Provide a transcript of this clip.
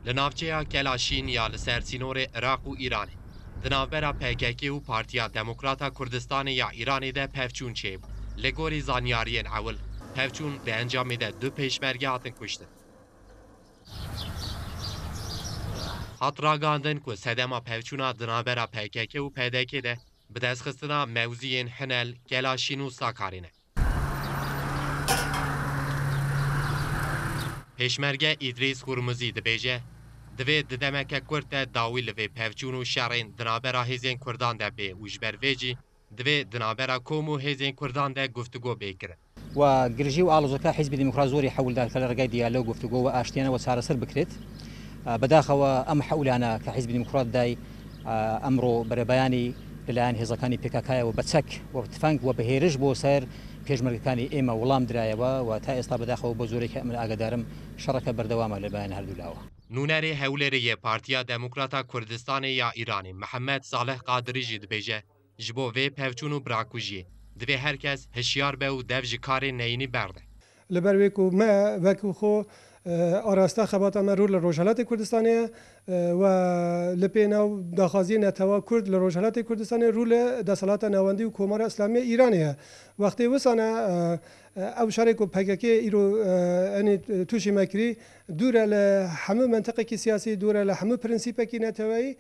لنافچەیە کەلاشین یا لەسەر سینۆرێ عێراق و ئیرانێ دناوبەرە PKK و پارتیا دەموکراتا کوردستانê ya Îranê de pevçûn çêbû. Lê gorî zanyariyên ewil, pevçûn di encamê de du pêşmerge hatin kuştin. Hat ragandin ku sedema pevçûna dinavbera PKK û PDK de bi destxistina mewziyên Hinel, Kelaşîn û Sakarê ne. Pêşmerge İdrîs Hurmuzî dibêje, divê di demeke Kurd de dawî li vê pevçûn û şerên dinavbera hêzên Kurdan de bê û ji ber vê jî divê dinavbera kom û hêzên Kurdan de guftûgo bêkirin. وگرژی و ئاڵۆزەکە حیزبی دیموکرات زۆری حەولدار کە لە ڕێگای دیالۆگ و گفتوگۆ و ئاشتیانەوە چارەسەر بکرێت بەداخەوە ئەم حەولانە کە حیزبی دیموکرات دای ئەمڕۆ بەرەبەیانی لەلایەن هێزەکانی پێکاکایەوە بە چەک و تفەنگ و بەهێرش بۆ سەر پێشمەرگەکانی ئێمە وەڵام درایەوە و تا ئێستا بەداخەوە بۆ زۆرێکی ئەمن ئاگادارم شەڕەکە بەردەوامە لەلایەن هەردوولاوە. نونەرê Hewlêrê Partiya Demokrata Kurdistanê ya Îranê Mihemed Saleh Qadirî jî dibêje ji bo vê pevçûn û birakujiyê divê herkes hişyar be û dev ji karê neyînî berde. Li ber wê ku me wekû xwe arasta xebata me rû li Rojhilatê Kurdistanê و li pênav daxwaziyê netewî Kurd li Rojhilatê Kurdistanê rû li desalata navendî û Komara İslamî Îranê ye. Wextê wisan e ew şerê ku PKK îro tûşî me kirî dûr e li hemû menteqekî siyasî dûr e li hemû prinsîpekî netewî